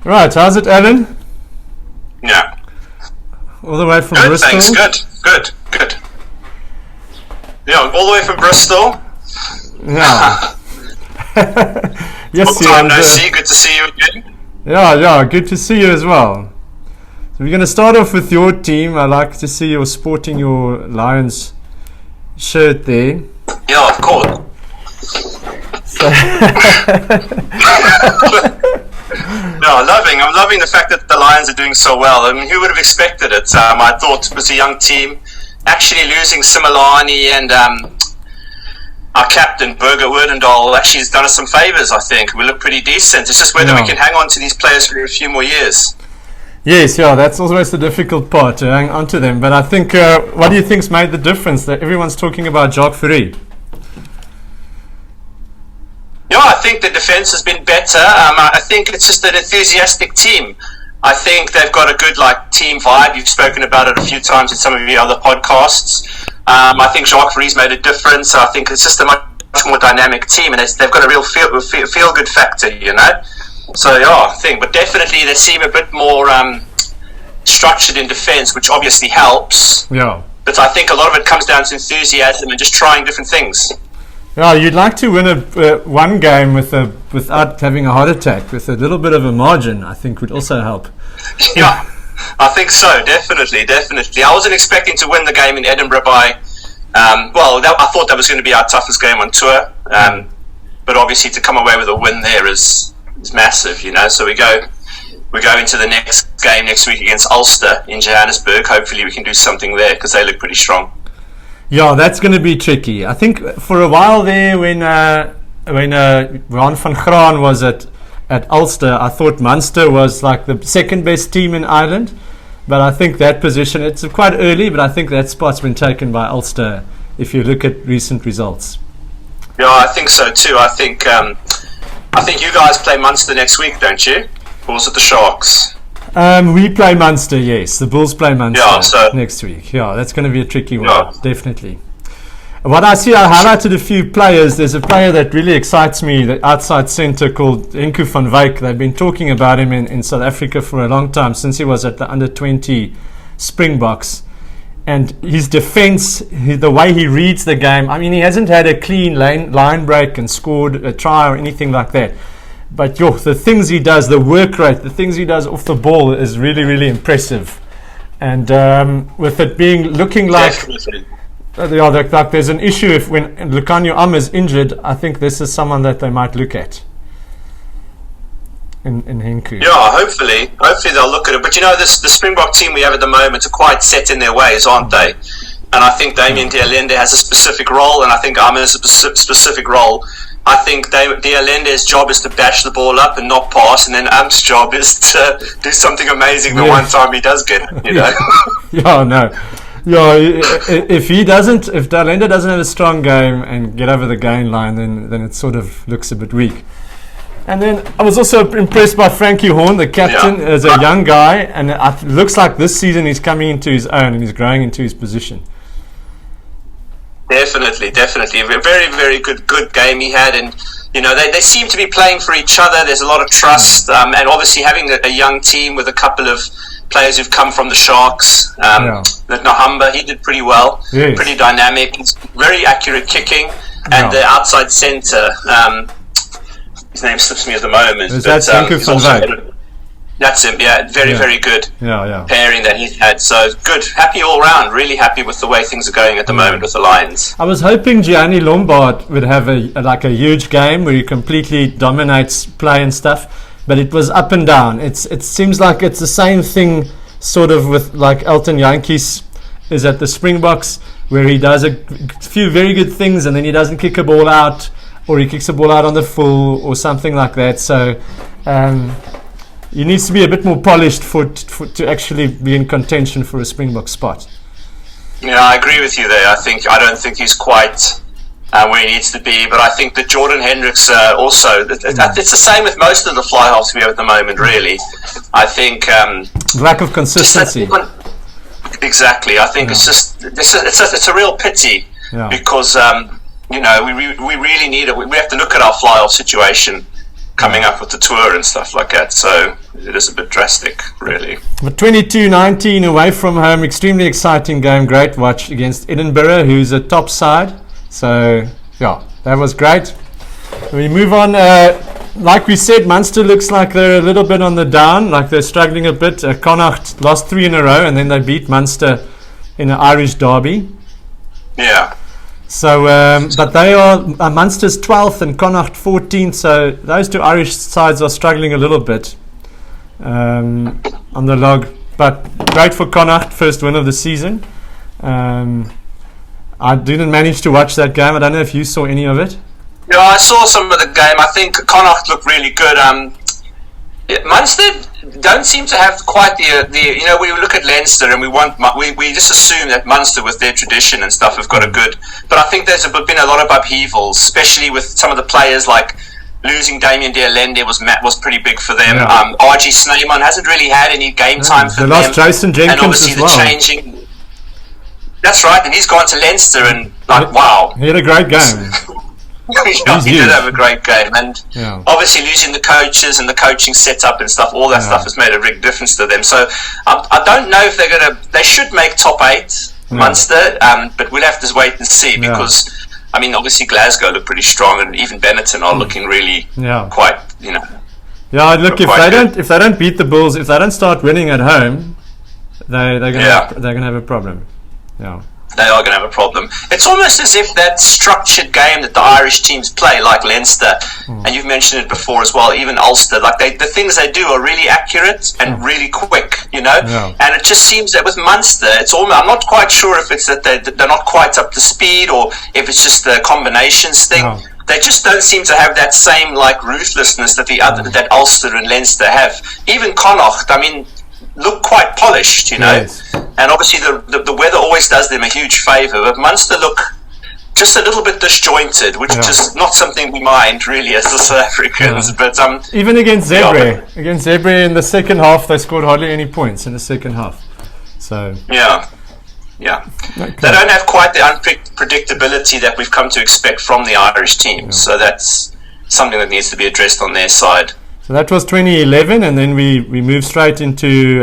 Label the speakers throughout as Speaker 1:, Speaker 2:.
Speaker 1: Right, how's it, Alan?
Speaker 2: Yeah.
Speaker 1: All the way from
Speaker 2: Good,
Speaker 1: Bristol?
Speaker 2: thanks. Good. Yeah, all the way from Bristol.
Speaker 1: Yeah. Yes,
Speaker 2: Long time no see. Good to see you again.
Speaker 1: Yeah, good to see you as well. So we're going to start off with your team. I like to see you sporting your Lions shirt there.
Speaker 2: Yeah, of course.
Speaker 1: So
Speaker 2: No, I'm loving the fact that the Lions are doing so well. I mean, who would have expected it? I thought it was a young team. Actually losing Similani and our captain, Birger Werdendahl, actually has done us some favours, I think. We look pretty decent. It's just whether we can hang on to these players for a few more years.
Speaker 1: Yes, that's always the difficult part, to hang on to them. But I think, what do you think's made the difference? That everyone's talking about Jacques Fourie.
Speaker 2: Yeah, I think the defence has been better. I think it's just an enthusiastic team. I think they've got a good team vibe. You've spoken about it a few times in some of your other podcasts. I think Jacques Fourie's made a difference. I think it's just a much more dynamic team, and they've got a real feel good factor, So yeah, I think, but definitely they seem a bit more structured in defence, which obviously helps.
Speaker 1: Yeah.
Speaker 2: But I think a lot of it comes down to enthusiasm and just trying different things.
Speaker 1: Yeah, you'd like to win one game without having a heart attack, with a little bit of a margin. I think would also help.
Speaker 2: Yeah, I think so. Definitely. I wasn't expecting to win the game in Edinburgh by. I thought that was going to be our toughest game on tour. But obviously, to come away with a win there is massive. So we go into the next game next week against Ulster in Johannesburg. Hopefully, we can do something there because they look pretty strong.
Speaker 1: Yeah, that's going to be tricky. I think for a while there, when Ron van Graan was at Ulster, I thought Munster was the second best team in Ireland. But I think that position, it's quite early, but I think that spot's been taken by Ulster if you look at recent results.
Speaker 2: Yeah, I think so too. I think you guys play Munster next week, don't you? Or was it the Sharks?
Speaker 1: We play Munster, yes. The Bulls play Munster next week. Yeah, that's going to be a tricky one, definitely. What I see, I highlighted a few players. There's a player that really excites me, the outside centre called Henku van Wyk. They've been talking about him in South Africa for a long time, since he was at the under-20 Springboks. And his defence, the way he reads the game, I mean, he hasn't had a clean line break and scored a try or anything like that. But the things he does, the work rate, the things he does off the ball is really, really impressive. And with it looking like there's an issue when Lucanio is injured, I think this is someone that they might look at in Henku.
Speaker 2: Yeah, hopefully they'll look at it. But the Springbok team we have at the moment are quite set in their ways, aren't they? And I think Damien de Allende has a specific role, and I think Armin has a specific role. I think de Allende's job is to bash the ball up and not pass, and then Amp's job is to do something amazing the one time he does get it,
Speaker 1: Yeah, no. Yeah, if de Allende doesn't have a strong game and get over the gain line, then it sort of looks a bit weak. And then I was also impressed by Frankie Horn, the captain, as a young guy, and it looks like this season he's coming into his own and he's growing into his position.
Speaker 2: Definitely. A very, very good game he had, and they seem to be playing for each other. There's a lot of trust, and obviously having a young team with a couple of players who've come from the Sharks. Nahamba, he did pretty well, pretty dynamic, very accurate kicking, and the outside centre. His name slips me at the moment.
Speaker 1: That's Henku van Wyk.
Speaker 2: That's him, very good pairing that he's had. So good, happy all round, really happy with the way things are going at the moment with the Lions.
Speaker 1: I was hoping Gianni Lombard would have a huge game where he completely dominates play and stuff, but it was up and down. It seems like it's the same thing sort of with Elton Jantjies is at the Springboks, where he does a few very good things and then he doesn't kick a ball out, or he kicks a ball out on the full or something like that. So he needs to be a bit more polished to actually be in contention for a Springbok spot.
Speaker 2: Yeah, I agree with you there. I don't think he's quite where he needs to be, but I think that Jordan Hendricks also. It's the same with most of the fly halves we have at the moment. Really, I think
Speaker 1: lack of consistency.
Speaker 2: Exactly. I think it's a real pity because we really need it. We have to look at our fly half situation coming up with the tour and stuff like that. So it is a bit drastic, really.
Speaker 1: But 22-19 away from home, extremely exciting game, great watch against Edinburgh, who's a top side. So, yeah, that was great. We move on. Like we said, Munster looks like they're a little bit on the down, like they're struggling a bit. Connacht lost 3 in a row, and then they beat Munster in an Irish derby.
Speaker 2: Yeah.
Speaker 1: So, but they are Munster's 12th and Connacht 14th. So those two Irish sides are struggling a little bit on the log. But great for Connacht, first win of the season. I didn't manage to watch that game. I don't know if you saw any of it.
Speaker 2: Yeah, I saw some of the game. I think Connacht looked really good. Munster don't seem to have quite the we look at Leinster and we just assume that Munster with their tradition and stuff have got a good, but I think there's been a lot of upheavals, especially with some of the players, like losing Damien de Allende was pretty big for them. RG Snyman hasn't really had any game time for them.
Speaker 1: They lost Jason Jenkins,
Speaker 2: and obviously
Speaker 1: as well.
Speaker 2: The changing. That's right, and he's gone to Leinster and wow,
Speaker 1: he had a great game.
Speaker 2: He did have a great game, and obviously losing the coaches and the coaching setup and stuff, all that stuff has made a big difference to them. So I don't know if they should make top 8, Munster, but we'll have to wait and see, because I mean, obviously Glasgow look pretty strong, and even Benetton are looking really quite,
Speaker 1: Yeah, look, if they don't beat the Bulls, if they don't start winning at home, they're gonna have a problem. Yeah.
Speaker 2: They are going to have a problem. It's almost as if that structured game that the Irish teams play, like Leinster, and you've mentioned it before as well, even Ulster, like the things they do are really accurate and really quick, And it just seems that with Munster, it's almost, I'm not quite sure if it's that they're not quite up to speed, or if it's just the combinations thing. They just don't seem to have that same ruthlessness that that Ulster and Leinster have. Even Connacht, I mean, look quite polished,
Speaker 1: Yes.
Speaker 2: And obviously the weather always does them a huge favour, but Munster look just a little bit disjointed, which is just not something we mind really as the South Africans. But
Speaker 1: even against Zebre in the second half, they scored hardly any points in the second half. So
Speaker 2: okay. They don't have quite the unpredictability that we've come to expect from the Irish team. So that's something that needs to be addressed on their side.
Speaker 1: So that was 2011, and then we moved straight into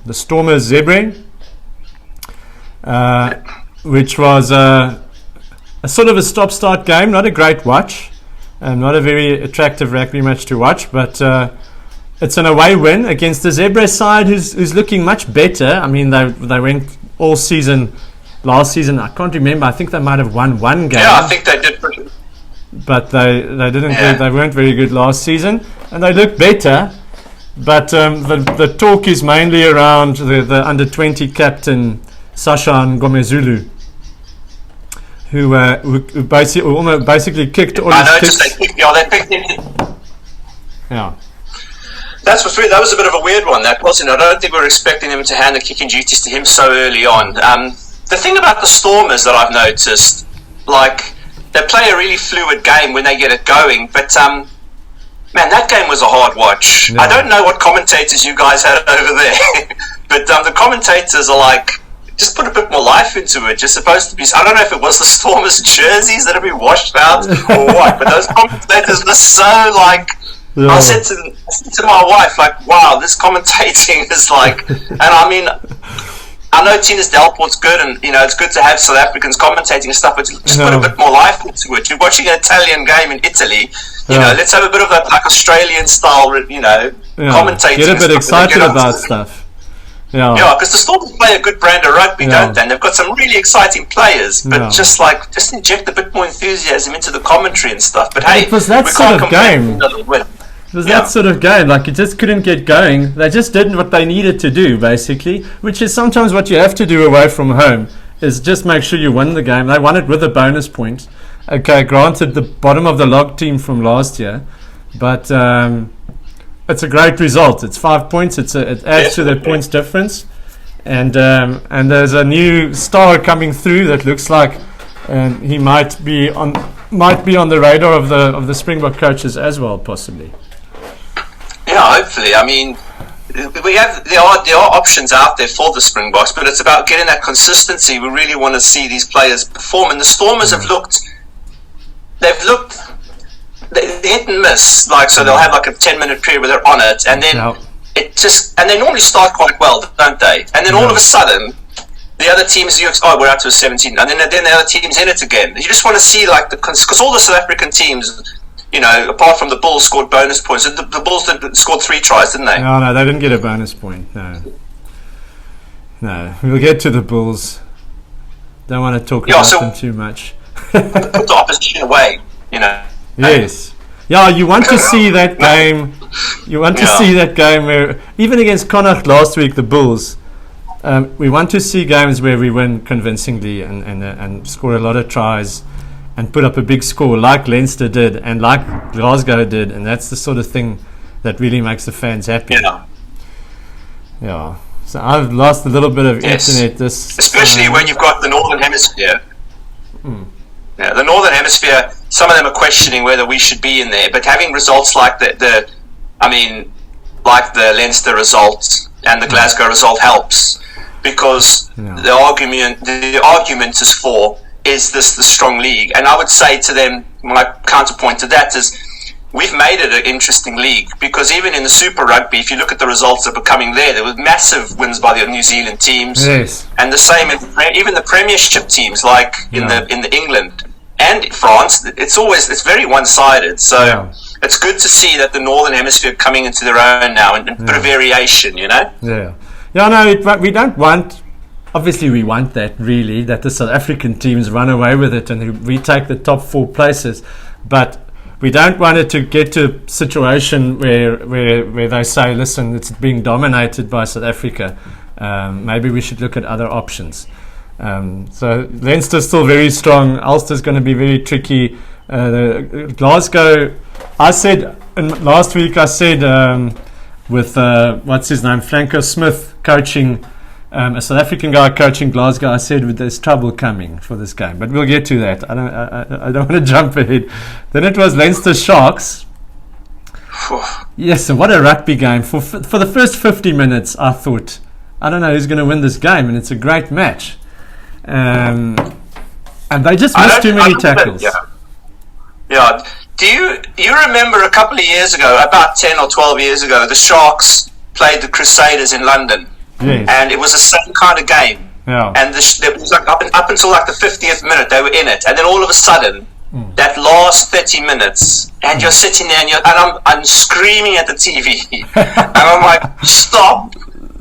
Speaker 1: the Stormers Zebre, which was a sort of a stop-start game, not a great watch, not a very attractive rugby match to watch, but it's an away win against the Zebre side, who's looking much better. I mean, they went all season, last season, I can't remember, I think they might have won one game.
Speaker 2: Yeah, I think they did.
Speaker 1: But they didn't. They weren't very good last season, and they look better. But the talk is mainly around the under-20 captain Sasha Ngomezulu, who basically kicked all his kicks.
Speaker 2: They picked him.
Speaker 1: Yeah.
Speaker 2: That was a bit of a weird one, that wasn't it? I don't think we were expecting them to hand the kicking duties to him so early on. The thing about the Stormers that I've noticed, they play a really fluid game when they get it going, but man, that game was a hard watch. I don't know what commentators you guys had over there, but the commentators are just put a bit more life into it. You're supposed to be, I don't know if it was the Stormers jerseys that have been washed out or what, but those commentators were so I said to my wife, wow, this commentating is and I mean, I know Tinus Delport's good, and it's good to have South Africans commentating and stuff, but just put a bit more life into it. You're watching an Italian game in Italy, let's have a bit of that Australian style, commentating.
Speaker 1: Get a bit excited about stuff.
Speaker 2: Yeah, because the Stormers play a good brand of rugby, don't they? And they've got some really exciting players, but just inject a bit more enthusiasm into the commentary and stuff. But hey,
Speaker 1: it was that sort of game. It was that sort of game, it just couldn't get going. They just did what they needed to do, basically, which is sometimes what you have to do away from home, is just make sure you win the game. They won it with a bonus point. Okay, granted, the bottom of the log team from last year, but it's a great result. It's 5 points. It adds to the points difference, and there's a new star coming through that looks like he might be on the radar of the Springbok coaches as well, possibly.
Speaker 2: Yeah, hopefully. I mean, there are options out there for the Springboks, but it's about getting that consistency. We really want to see these players perform, and the Stormers have looked they hit and miss. Like, so they'll have like a 10-minute period where they're on it, and then and they normally start quite well, don't they? And then all of a sudden, the other teams, we're out to a 17, and then the other team's in it again. You just want to see like because all the South African teams, apart from the Bulls, scored bonus points. The Bulls scored 3 tries, didn't they?
Speaker 1: No, they didn't get a bonus point. No, we'll get to the Bulls. Don't want to talk about them too much.
Speaker 2: Put the opposition away,
Speaker 1: Yes. Yeah, you want to see that game. You want to see that game where, even against Connacht last week, the Bulls, we want to see games where we win convincingly and score a lot of tries and put up a big score like Leinster did and like Glasgow did, and that's the sort of thing that really makes the fans happy. Yeah. So I've lost a little bit of internet
Speaker 2: especially when you've got the Northern Hemisphere. Yeah, the Northern Hemisphere, some of them are questioning whether we should be in there, but having results like like the Leinster result and the Glasgow result helps, because the argument is this the strong league. And I would say to them, my counterpoint to that is, we've made it an interesting league, because even in the Super Rugby, if you look at the results that were coming there were massive wins by the New Zealand teams, and the same even the Premiership teams, like in the England and France. It's very one-sided. So it's good to see that the Northern Hemisphere coming into their own now, and a bit of variation, we don't want. Obviously, we want that the South African teams run away with it and we take the top 4 places, but we don't want it to get to a situation where they say, listen, it's being dominated by South Africa. Maybe we should look at other options. So Leinster's still very strong. Ulster's going to be very tricky. Glasgow, I said last week, with what's his name, Franco Smith coaching, a South African guy coaching Glasgow, I said there's trouble coming for this game, but we'll get to that. I don't want to jump ahead. Then it was Leinster Sharks. Yes, so what a rugby game. For the first 50 minutes, I thought, I don't know who's going to win this game, and it's a great match. And they just missed too many tackles. Yeah. Do you remember a couple of years ago, about 10 or 12 years ago, the Sharks played the Crusaders in London?
Speaker 1: Yes.
Speaker 2: And it was the same kind of game.
Speaker 1: Yeah.
Speaker 2: And it was like up until like the 50th minute, they were in it. And then all of a sudden, that last 30 minutes, and you're sitting there and I'm screaming at the TV. And I'm like, stop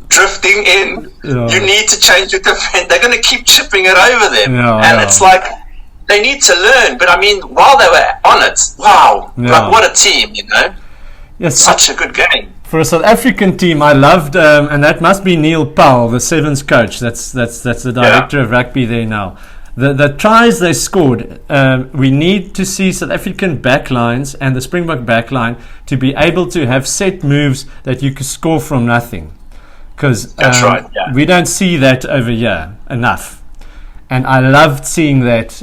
Speaker 2: drifting in. Yeah. You need to change your defense. They're going to keep chipping it over them. Yeah, it's like, they need to learn. But I mean, while they were on it, wow, like what a team,
Speaker 1: Yes.
Speaker 2: Such a good game.
Speaker 1: For a South African team, I loved, and that must be Neil Powell, the Sevens coach. That's the director of rugby there now. The tries they scored, we need to see South African backlines and the Springbok backline to be able to have set moves that you can score from nothing. Because we don't see that over here enough. And I loved seeing that.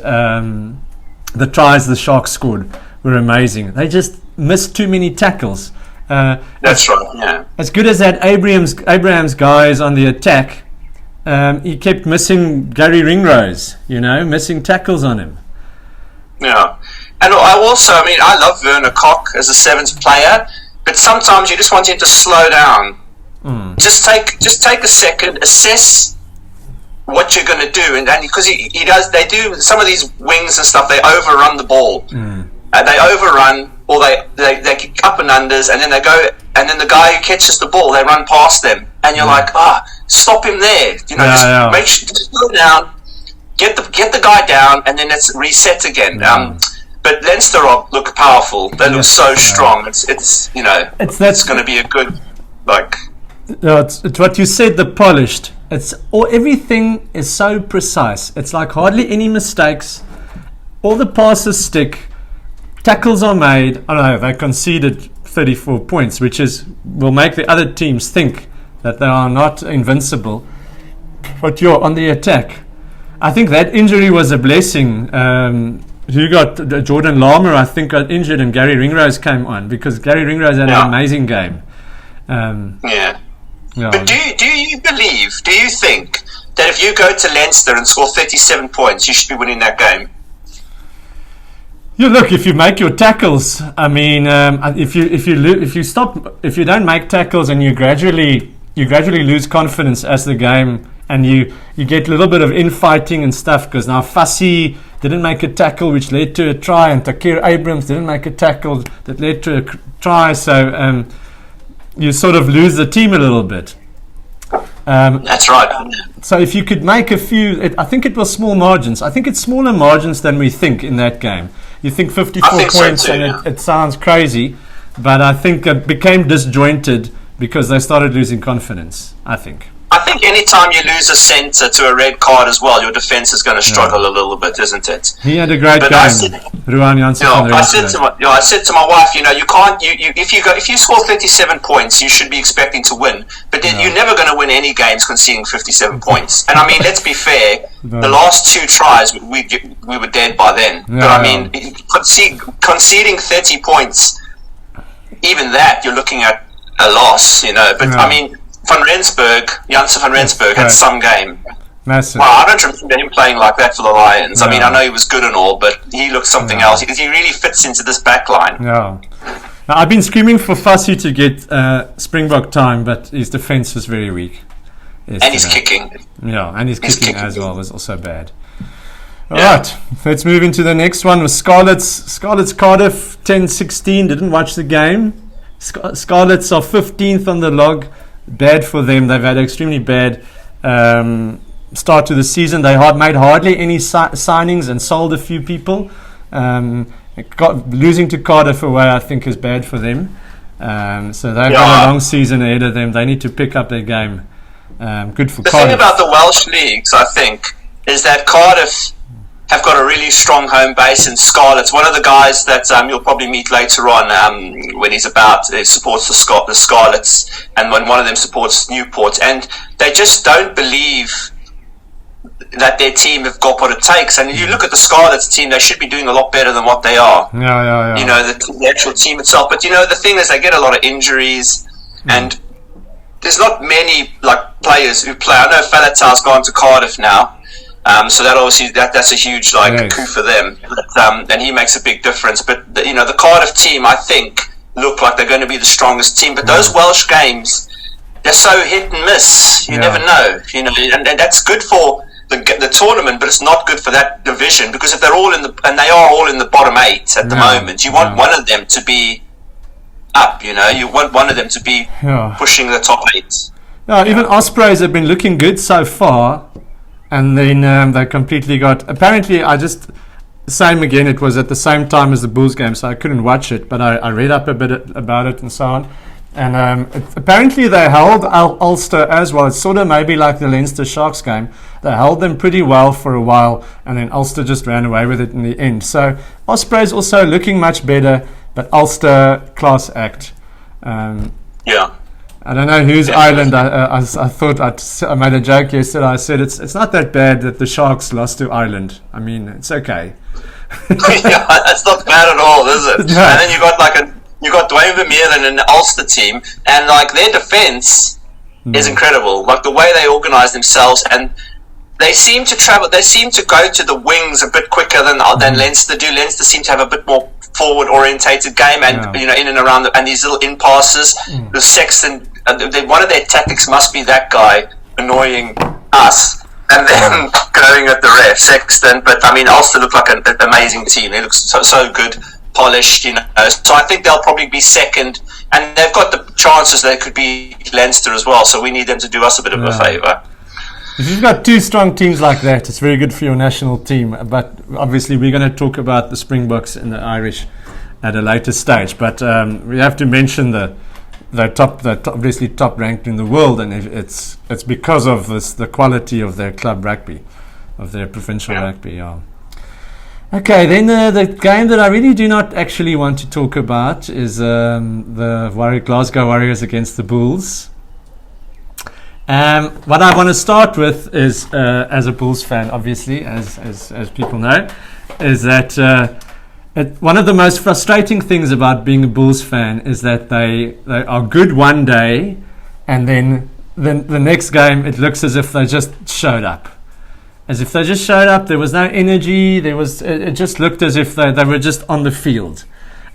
Speaker 1: The tries the Sharks scored were amazing. They just missed too many tackles.
Speaker 2: That's right, yeah.
Speaker 1: As good as that Abraham's guys on the attack, he kept missing Gary Ringrose, missing tackles on him.
Speaker 2: Yeah. And I love Werner Koch as a Sevens player, but sometimes you just want him to slow down. Just take a second, assess what you're going to do, and because they do some of these wings and stuff, they overrun the ball. They overrun, or they kick up and unders, and then they go, and then the guy who catches the ball, they run past them, and you're like, stop him there. Make sure, just slow down, get the guy down, and then let's reset again. But Leinster look powerful. They look so strong. It's going to be a good
Speaker 1: it's what you said. The polished. Everything is so precise. It's like hardly any mistakes. All the passes stick. Tackles are made. I don't know, they conceded 34 points, which will make the other teams think that they are not invincible. But you're on the attack. I think that injury was a blessing. Jordan Larmer, I think, got injured, and Gary Ringrose came on, because Gary Ringrose had an amazing game.
Speaker 2: But do you think that if you go to Leinster and score 37 points, you should be winning that game?
Speaker 1: You look, if you make your tackles, I mean, if you don't make tackles and you gradually lose confidence as the game, and you get a little bit of infighting and stuff, because now Fassi didn't make a tackle which led to a try, and Takir Abrams didn't make a tackle that led to a try, so you sort of lose the team a little bit.
Speaker 2: That's right.
Speaker 1: So if you could make a few, I think it was small margins. I think it's smaller margins than we think in that game. You think 54 points, so too, and it sounds crazy, but I think it became disjointed because they started losing confidence, I think.
Speaker 2: I think any time you lose a centre to a red card as well, your defence is going to struggle a little bit, isn't it?
Speaker 1: He had a great game. I said
Speaker 2: to my wife, you can't. If you score 37 points, you should be expecting to win. But then you're never going to win any games conceding 57 points. And I mean, let's be fair. The last 2 tries, we were dead by then. But I mean, conceding 30 points, even that you're looking at a loss. But I mean. Janssen van Rensburg had some game.
Speaker 1: Massive.
Speaker 2: Well, I don't remember him playing like that for the Lions. I mean, I know he was good and all, but he looked something else because he really fits into this back line.
Speaker 1: Yeah. Now, I've been screaming for Fassi to get Springbok time, but his defence was very weak.
Speaker 2: And he's kicking.
Speaker 1: Yeah, and his kicking as well was also bad. All right, let's move into the next one with Scarlets Cardiff 10-16. Didn't watch the game. Scarlets are 15th on the log. Bad for them. They've had an extremely bad start to the season. They made hardly any signings and sold a few people. Losing to Cardiff away, I think, is bad for them. So they've got a long season ahead of them. They need to pick up their game. Good for Cardiff.
Speaker 2: The thing about the Welsh leagues, I think, is that Cardiff have got a really strong home base, and Scarlets, one of the guys that you'll probably meet later on when he's about, supports the Scarlets, and when one of them supports Newport, and they just don't believe that their team have got what it takes. And if you look at the Scarlets team, they should be doing a lot better than what they are.
Speaker 1: Yeah.
Speaker 2: The actual team itself. But the thing is, they get a lot of injuries, and there's not many players who play. I know Faletau's gone to Cardiff now. So that obviously that's a huge coup for them, and he makes a big difference. But the Cardiff team, I think, look like they're going to be the strongest team. But those Welsh games, they're so hit and miss. You never know. And that's good for the tournament, but it's not good for that division, because if they're all they are all in the bottom 8 at the moment, you want one of them to be up. You want one of them to be pushing the top 8.
Speaker 1: Even Ospreys have been looking good so far. And then they completely got... Apparently, same again, it was at the same time as the Bulls game, so I couldn't watch it, but I read up a bit about it and so on. And apparently they held Ulster as well. It's sort of maybe like the Leinster Sharks game. They held them pretty well for a while, and then Ulster just ran away with it in the end. So Ospreys also looking much better, but Ulster, class act. I don't know whose island. I thought I made a joke yesterday. I said it's not that bad that the Sharks lost to Ireland. I mean, it's okay.
Speaker 2: It's not bad at all, is it? No. And then you got Dwayne Vermeulen in the Ulster team, and their defense is incredible. The way they organize themselves, and they seem to travel. They seem to go to the wings a bit quicker than Leinster do. Leinster seem to have a bit more forward orientated game, and in and around and these little in passes. The Sexton. One of their tactics must be that guy annoying us and then going at the ref, Sexton. But I mean, Ulster look like an amazing team. They look so good, polished, So I think they'll probably be second, and they've got the chances they could be Leinster as well. So we need them to do us a bit of a favour.
Speaker 1: If you've got 2 strong teams like that, it's very good for your national team. But obviously, we're going to talk about the Springboks and the Irish at a later stage. But we have to mention they're obviously top ranked in the world, and it's because of the quality of their club rugby, of their provincial rugby. Okay, then the game that I really do not actually want to talk about is the Glasgow Warriors against the Bulls. What I want to start with is, as a Bulls fan, obviously, as people know, is that one of the most frustrating things about being a Bulls fan is that they are good one day, and then the next game it looks as if they just showed up. as if they just showed up. There was no energy. It just looked as if they were just on the field,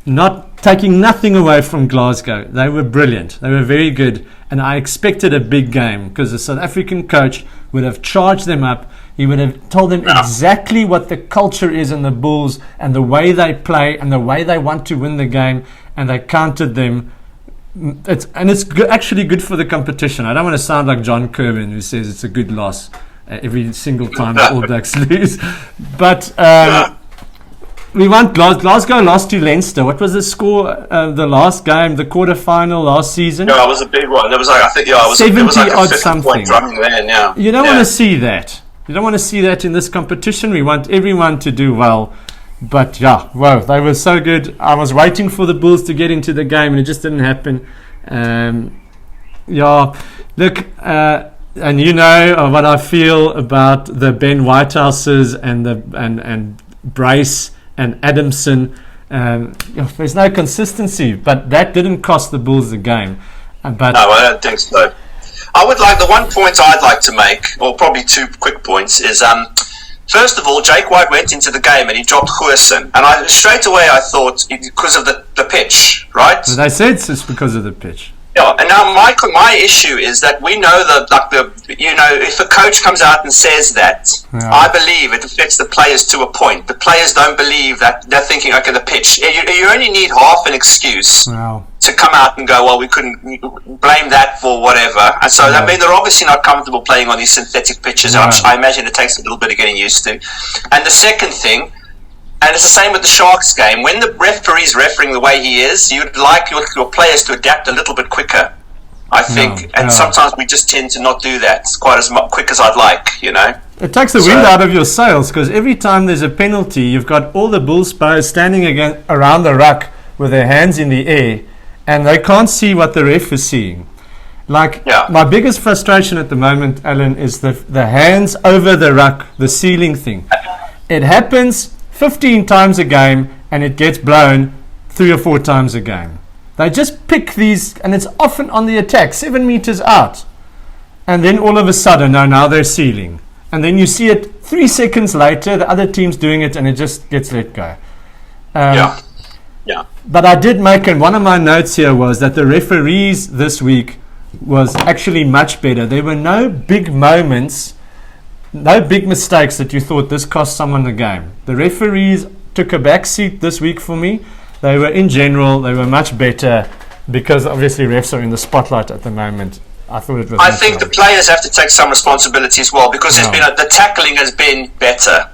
Speaker 1: not taking nothing away from Glasgow. They were brilliant. They were very good, and I expected a big game because the South African coach would have charged them up. He would have told them exactly what the culture is in the Bulls and the way they play and the way they want to win the game, and they counted them. It's actually good for the competition. I don't want to sound like John Kirwan, who says it's a good loss every single time the All Blacks lose. But we won. Glasgow lost to Leinster. What was the score? The last game, the quarter-final last season.
Speaker 2: Yeah, it was a big one. It was like, I think, yeah, it was
Speaker 1: 70
Speaker 2: it was like a
Speaker 1: odd
Speaker 2: 50
Speaker 1: something.
Speaker 2: point running then, yeah.
Speaker 1: You don't want to see that. You don't want to see that in this competition. We want everyone to do well. But yeah, wow, they were so good. I was waiting for the Bulls to get into the game, and it just didn't happen. Look, and you know what I feel about the Ben Whitehouses and Brace and Adamson. There's no consistency, but that didn't cost the Bulls the game. But
Speaker 2: no, I don't think so. I would like, the one point I'd like to make, or probably two quick points, is first of all, Jake White went into the game and he dropped Goosen, and straight away I thought because of the pitch, right?
Speaker 1: They said it's because of the pitch.
Speaker 2: Yeah, and now my issue is that we know if a coach comes out and says that, I believe it affects the players to a point. The players don't believe that. They're thinking, okay, the pitch. You only need half an excuse to come out and go, well, we couldn't blame that for whatever. And so, I mean, they're obviously not comfortable playing on these synthetic pitches. And I imagine it takes a little bit of getting used to. And the second thing, and it's the same with the Sharks game. When the referee's refereeing the way he is, you'd like your players to adapt a little bit quicker, I think. Sometimes we just tend to not do that quite as quick as I'd like, you know.
Speaker 1: It takes the wind out of your sails, because every time there's a penalty, you've got all the Bulls players standing around the ruck with their hands in the air, and they can't see what the ref is seeing. My biggest frustration at the moment, Alan, is the hands over the ruck, the ceiling thing. It happens 15 times a game, and it gets blown 3 or 4 times a game. They just pick these, and it's often on the attack, 7 meters out. And then all of a sudden, now they're sealing. And then you see it 3 seconds later, the other team's doing it, and it just gets let go. But I did make, and one of my notes here was that the referees this week was actually much better. There were no big moments, no big mistakes that you thought this cost someone the game. The referees took a back seat this week for me. They were, in general, they were much better because obviously refs are in the spotlight at the moment. I thought it was.
Speaker 2: I think the players have to take some responsibility as well, because the tackling has been better.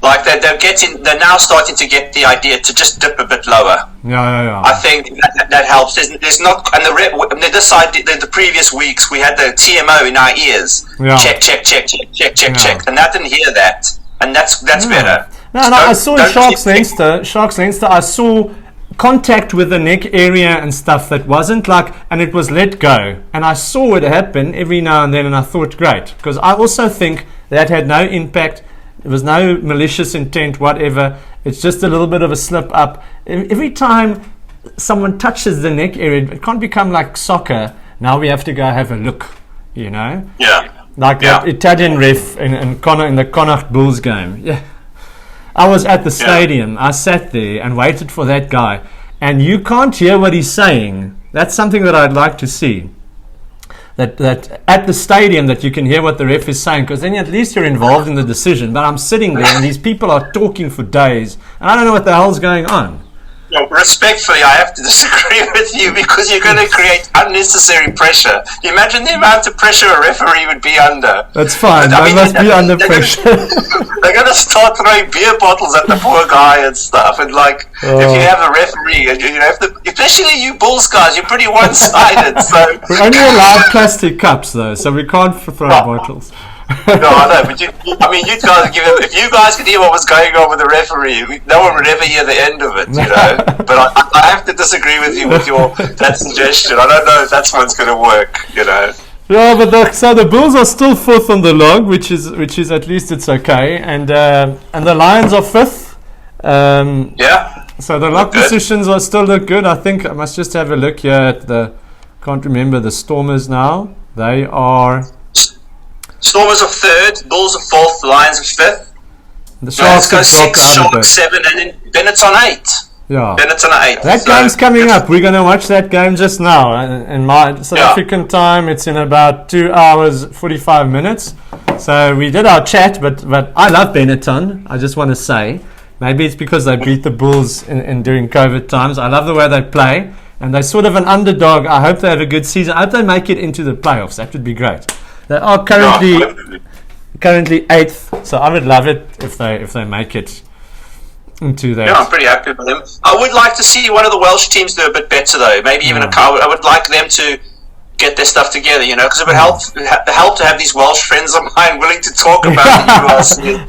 Speaker 2: Like they're now starting to get the idea to just dip a bit lower. I think that helps. There's not, and the previous weeks we had the TMO in our ears. Check, and that didn't hear that, and that's better.
Speaker 1: I saw Sharks Leinster. I saw contact with the neck area and stuff that wasn't and it was let go, and I saw it happen every now and then, and I thought, great, because I also think that had no impact. There was no malicious intent, whatever. It's just a little bit of a slip up. Every time someone touches the neck area, it can't become like soccer. Now we have to go have a look, you know? That Italian ref in the Connacht Bulls game. I was at the stadium. I sat there and waited for that guy. And you can't hear what he's saying. That's something that I'd like to see. That at the stadium that you can hear what the ref is saying, because then at least you're involved in the decision. But I'm sitting there and these people are talking for days, and I don't know what the hell's going on.
Speaker 2: Respectfully, I have to disagree with you, because you're going to create unnecessary pressure. You imagine the amount of pressure a referee would be under.
Speaker 1: That's fine. They must be under pressure.
Speaker 2: They're going to start throwing beer bottles at the poor guy and stuff. And if you have a referee, especially you Bulls guys, you're pretty one-sided. So
Speaker 1: we're only allowed plastic cups, though, so we can't throw bottles.
Speaker 2: No, I know, but you guys if you guys could hear what was going on with the referee, no one would ever hear the end of it, you know. But I have to disagree with you with that suggestion. I don't know if that's what's going to work, you know.
Speaker 1: Yeah, but so the Bulls are still 4th on the log, which is at least it's okay, and the Lions are 5th. So the log positions are still look good. I think I must just have a look here at can't remember the Stormers now. They are
Speaker 2: Stormers are third, Bulls are fourth, Lions are fifth.
Speaker 1: The Sharks
Speaker 2: go 6, Sharks 7, and then Benetton 8.
Speaker 1: Yeah.
Speaker 2: Benetton 8.
Speaker 1: That game's coming up. We're going to watch that game just now. In my South African time, it's in about 2 hours, 45 minutes. So we did our chat, but I love Benetton. I just want to say. Maybe it's because they beat the Bulls in during COVID times. I love the way they play. And they're sort of an underdog. I hope they have a good season. I hope they make it into the playoffs. That would be great. They are currently 8th, so I would love it if they make it into that.
Speaker 2: Yeah, I'm pretty happy with them. I would like to see one of the Welsh teams do a bit better, though. Maybe even I would like them to get their stuff together, because it would help to have these Welsh friends of mine willing to talk about the URC.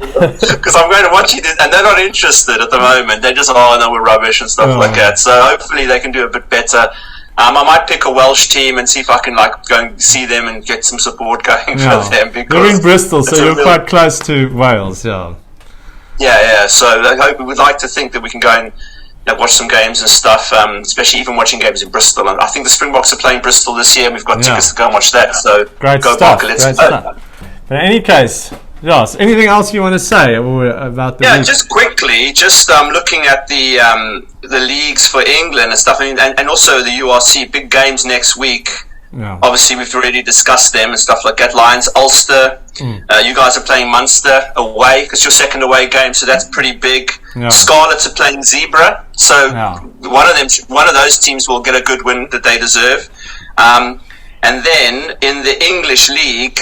Speaker 2: Because I'm going to watch it, and they're not interested at the moment. They're just, no, we're rubbish and stuff like that. So hopefully they can do a bit better. I might pick a Welsh team and see if I can go and see them and get some support going for them. Because
Speaker 1: you're in Bristol, so you're quite close to Wales, yeah.
Speaker 2: Yeah. So I hope we would like to think that we can go and watch some games and stuff, especially even watching games in Bristol. And I think the Springboks are playing Bristol this year, and we've got tickets to go and watch that. So
Speaker 1: great
Speaker 2: go
Speaker 1: stuff.
Speaker 2: Barker,
Speaker 1: Great stuff. But in any case, Joss, anything else you want to say about the league?
Speaker 2: Just quickly, looking at the leagues for England and stuff, and also the URC big games next week. Yeah. Obviously, we've already discussed them and stuff like that. Lions, Ulster. You guys are playing Munster away. It's your second away game, so that's pretty big. Yeah. Scarlets are playing Zebre, so one of those teams will get a good win that they deserve. And then in the English League,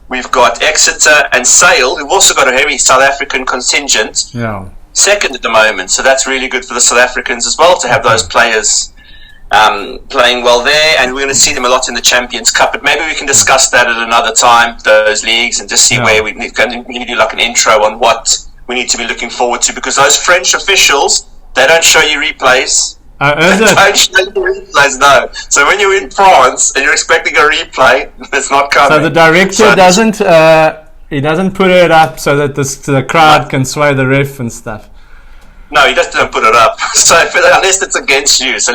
Speaker 2: we've got Exeter and Sale, who've also got a heavy South African contingent. Yeah. Second at the moment, so that's really good for the South Africans as well to have those players playing well there, and we're going to see them a lot in the Champions Cup, but maybe we can discuss that at another time, those leagues, and just see where we need to do like an intro on what we need to be looking forward to, because those French officials, they don't show you replays. Don't show you replays, no. So when you're in France and you're expecting a replay, it's not coming.
Speaker 1: So the director doesn't put it up so that the crowd can sway the ref and stuff.
Speaker 2: No, he doesn't put it up. So unless it's against you, so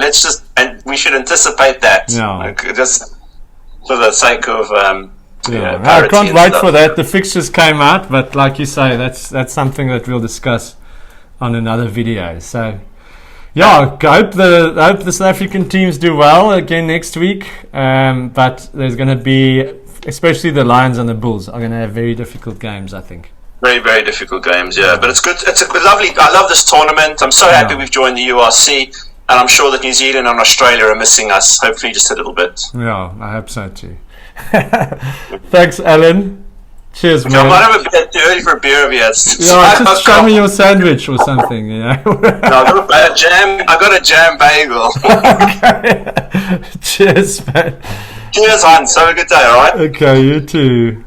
Speaker 2: and we should anticipate that. Just for the sake of
Speaker 1: I can't wait for that. The fixtures came out, but like you say, that's something that we'll discuss on another video. So I hope the South African teams do well again next week. But there's going to be, especially the Lions and the Bulls, are going to have very difficult games, I think.
Speaker 2: Very, very difficult games, but it's good. It's a lovely. I love this tournament. I'm so happy we've joined the URC, and I'm sure that New Zealand and Australia are missing us. Hopefully, just a little bit.
Speaker 1: Yeah, I hope so too. Thanks, Alan. Cheers, man.
Speaker 2: I might have a bit too early for a beer of yours.
Speaker 1: Just show me your sandwich or something. No,
Speaker 2: I got a jam bagel.
Speaker 1: Okay. Cheers, man.
Speaker 2: Cheers, Hans. Have a good day. All right.
Speaker 1: Okay, you too.